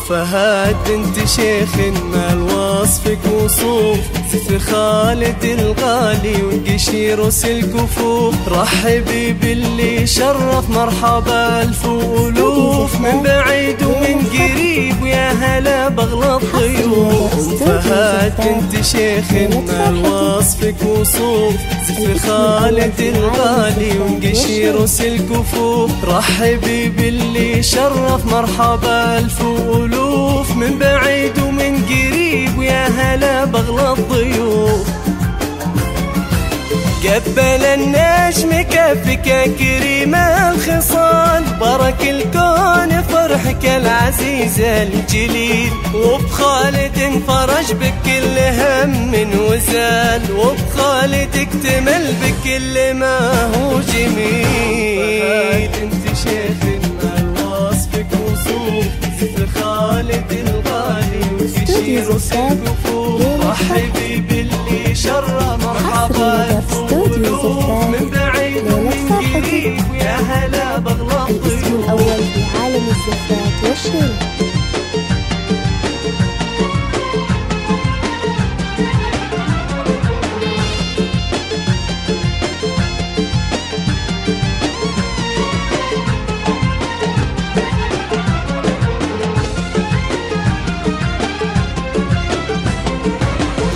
فهد بنت شيخ مال وصفك وصوف، زفر خالد الغالي والقشير وسلكفوف. رحبي باللي شرف مرحبا الف والوف، من بعيد ومن قريب ويا هلا بغلى الضيوف. فهد بنت شيخ مال وصفك وصوف، زفر خالد الغالي والقشير وسلكفوف. رحبي باللي شرف مرحبا الف والوف، من بعيد ومن قريب ويا هلا بغلى الضيوف. قبل النجم كفك يا كريم الخصال، بارك الكون فرحك العزيز الجليل. وبخالد انفرج بك كل هم وزال، وبخالد اكتمل بك كل ما هو جميل. انت شيخ مال وصفك وصوف، زفر خالد الغالي وقشير وسلكفوف. رحبي باللي شرف مرحبا من بعيد ومن قريب ويا هلا بغلى الضيوف. الاسم الأول في عالم الزفات والشيل.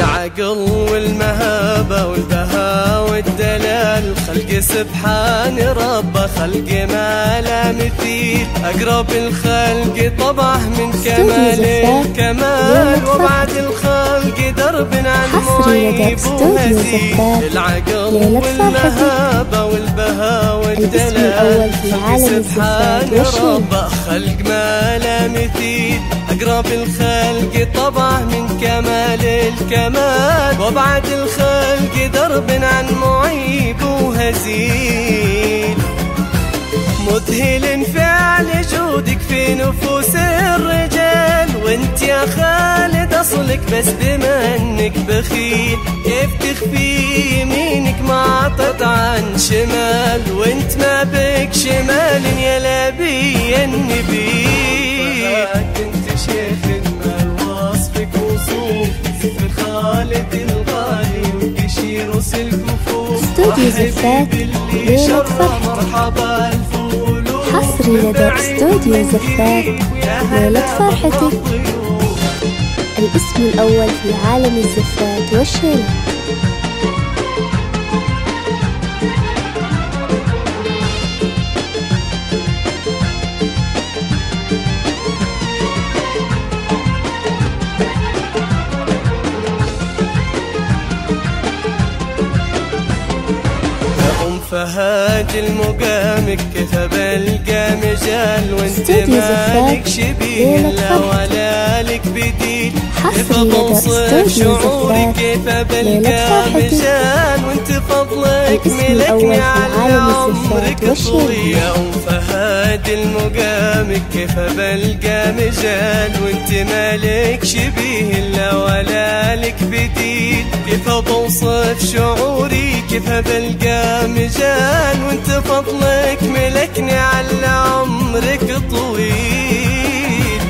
العقل والمهابة والبهاء والدلال، خلق سبحان ربه خلق ما لا مثيل. أقرب الخلق طبعه من كمال الكمال، وبعد الخلق درب عن معيب وهزيل. العقل والمهابة والبهاء والدلال، خلق سبحان ربه خلق ما لا مثيل. أقرب الخلق طبعه من كمال الكمال، وبعد الخلق درب عن معيب وهزيل. مذهل فعل جودك في نفوس الرجال، وانت يا خالد اصلك بس بما انك بخيل. كيف تخفي يمينك ما عطت عن شمال، وانت ما بك شمال يا لبي النبيل. انت شيخ مال وصفك وصوف، زفر خالد الغالي والقشير وسلكفوف. استوديو زفات ليلة فرحتك. حصري لدى استوديو زفات ليلة فرحتك. الاسم الأول في عالم الزفات والشيل. فهد المقامك كيف بلقى مجال، وانت مالك شبيه الا ولا لك بديل. كيف بوصف شعورك كيف بلقى مجال، وانت فضلك ملكني على عمرك طويل. يا فهد المقامك كيف بلقى مجال، وانت مالك شبيه الا ولا لك بديل. كيف بوصف شعوري كيف بلقى مجال، وانت فضلك ملكني على عمرك طويل.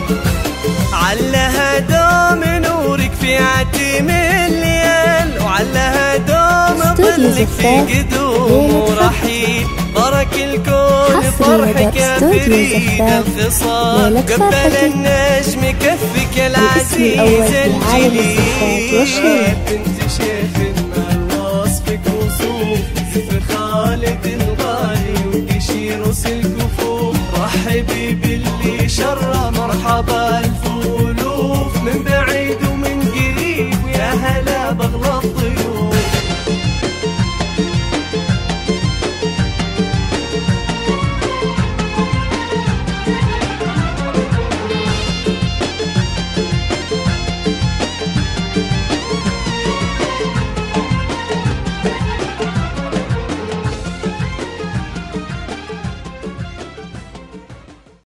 علها دوم نورك في عتيم الليل، وعلها دوم ظلك في قدوم ورحيل. بارك الكون فرحك يا فريد الخصال، قبل النجم كفك العزيز الجليل. بنت شيخ مال وصفك وصوف، زفر خالد الغالي والقشير وسلكفوف. رحبي